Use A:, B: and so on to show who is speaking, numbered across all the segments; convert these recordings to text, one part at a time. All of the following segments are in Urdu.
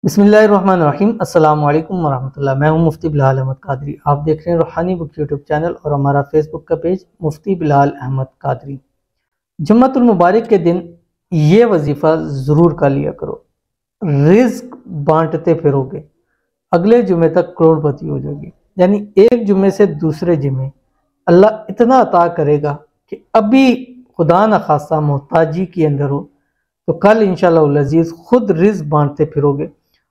A: بسم اللہ الرحمن الرحیم۔ السلام علیکم ورحمۃ اللہ۔ میں ہوں مفتی بلال احمد قادری۔ آپ دیکھ رہے ہیں روحانی بک یوٹیوب چینل اور ہمارا فیس بک کا پیج مفتی بلال احمد قادری۔ جمعۃ المبارک کے دن یہ وظیفہ ضرور کر لیا کرو، رزق بانٹتے پھرو گے، اگلے جمعے تک کروڑ پتی ہو جاؤ گے۔ یعنی ایک جمعے سے دوسرے جمعے اللہ اتنا عطا کرے گا کہ ابھی خدا نخواستہ محتاجی کے اندر ہو تو کل انشاءاللہ العزیز خود رزق بانٹتے پھرو گے،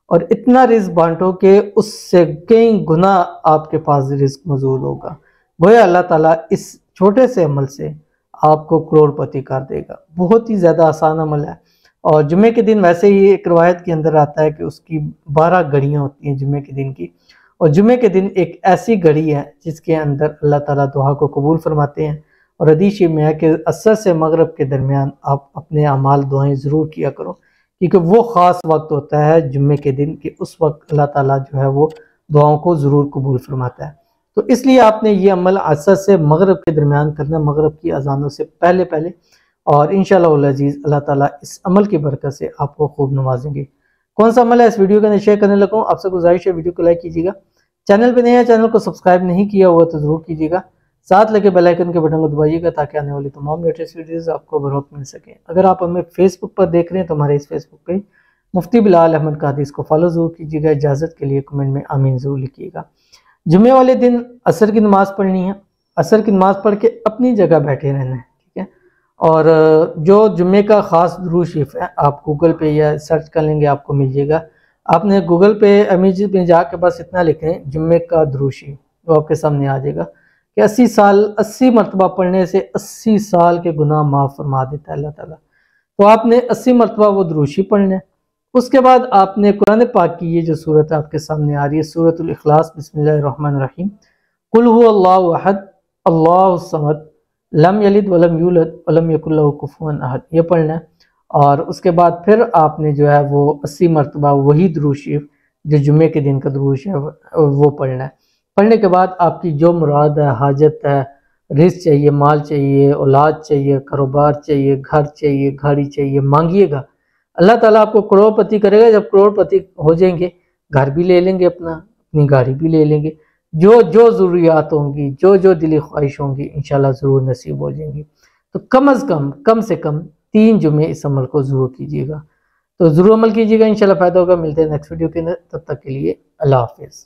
A: اور اتنا رزق بانٹو کہ اس سے کئی گنا آپ کے پاس رزق موجود ہوگا۔ گویا اللہ تعالیٰ اس چھوٹے سے عمل سے آپ کو کروڑ پتی کر دے گا۔ بہت ہی زیادہ آسان عمل ہے، اور جمعے کے دن ویسے ہی ایک روایت کے اندر آتا ہے کہ اس کی 12 گھڑیاں ہوتی ہیں جمعے کے دن کی، اور جمعے کے دن ایک ایسی گھڑی ہے جس کے اندر اللہ تعالیٰ دعا کو قبول فرماتے ہیں۔ اور حدیث میں ہے کہ عصر سے مغرب کے درمیان آپ اپنے اعمال دعائیں ضرور کیا کرو، کیونکہ وہ خاص وقت ہوتا ہے جمعے کے دن کہ اس وقت اللہ تعالیٰ جو ہے وہ دعاؤں کو ضرور قبول فرماتا ہے۔ تو اس لیے آپ نے یہ عمل عصر سے مغرب کے درمیان کرنا، مغرب کی اذانوں سے پہلے پہلے، اور انشاءاللہ العزیز اللہ تعالیٰ اس عمل کی برکت سے آپ کو خوب نوازیں گے۔ کون سا عمل ہے اس ویڈیو کا شیئر کرنے لگا ہوں، آپ سے گزارش ہے ویڈیو کو لائک کیجیے گا، چینل پہ نیا ہے چینل کو سبسکرائب نہیں کیا ہوا تو ضرور کیجیے گا، ساتھ لگے بیل آئیکن کے بٹن کو دبائیے گا تاکہ آنے والی تمام لیٹسٹ ویڈیوز آپ کو بروقت مل سکیں۔ اگر آپ ہمیں فیس بک پر دیکھ رہے ہیں تو ہمارے اس فیس بک پہ مفتی بلال احمد قادری اس کو فالو ضرور کیجیے گا۔ اجازت کے لیے کمنٹ میں آمین ضرور لکھیے گا۔ جمعے والے دن عصر کی نماز پڑھنی ہے، عصر کی نماز پڑھ کے اپنی جگہ بیٹھے رہنا ہے، ٹھیک ہے؟ اور جو جمعے کا خاص درود شریف ہے آپ گوگل پہ یا سرچ کر لیں گے، آپ کو مل جائے گا۔ آپ نے گوگل پہ امیج میں جا کے بس اتنا لکھیں جمعے کا درود شریف، وہ آپ کے سامنے آ جائے گا کہ 80 مرتبہ پڑھنے سے 80 سال کے گناہ معاف فرما دیتا ہے اللہ تعالیٰ۔ تو آپ نے 80 مرتبہ وہ درود شریف پڑھنا ہے۔ اس کے بعد آپ نے قرآن پاک کی یہ جو صورت آپ کے سامنے آ رہی ہے، سورۃ الاخلاص، بسم اللہ الرحمن الرحیم، قل هو اللہ احد اللہ الصمد لم یلد ولم یولد ولم یکن لہ کفوا احد، یہ پڑھنا ہے۔ اور اس کے بعد پھر آپ نے جو ہے وہ 80 مرتبہ وہی درود شریف جو جمعے کے دن کا درود شریف وہ پڑھنا ہے۔ پڑھنے کے بعد آپ کی جو مراد ہے، حاجت ہے، رزق چاہیے، مال چاہیے، اولاد چاہیے، کاروبار چاہیے، گھر چاہیے، گاڑی چاہیے، مانگیے گا، اللہ تعالیٰ آپ کو کروڑ پتی کرے گا۔ جب کروڑ پتی ہو جائیں گے، گھر بھی لے لیں گے، اپنی گاڑی بھی لے لیں گے، جو ضروریات ہوں گی، جو دلی خواہش ہوں گی انشاءاللہ ضرور نصیب ہو جائیں گی۔ تو کم سے کم 3 جمعے اس عمل کو ضرور کیجیے گا، تو ضرور عمل کیجیے گا، انشاءاللہ فائدہ ہوگا۔ ملتے ہیں نیکسٹ ویڈیو کے اندر، تب تک کے لیے اللہ حافظ۔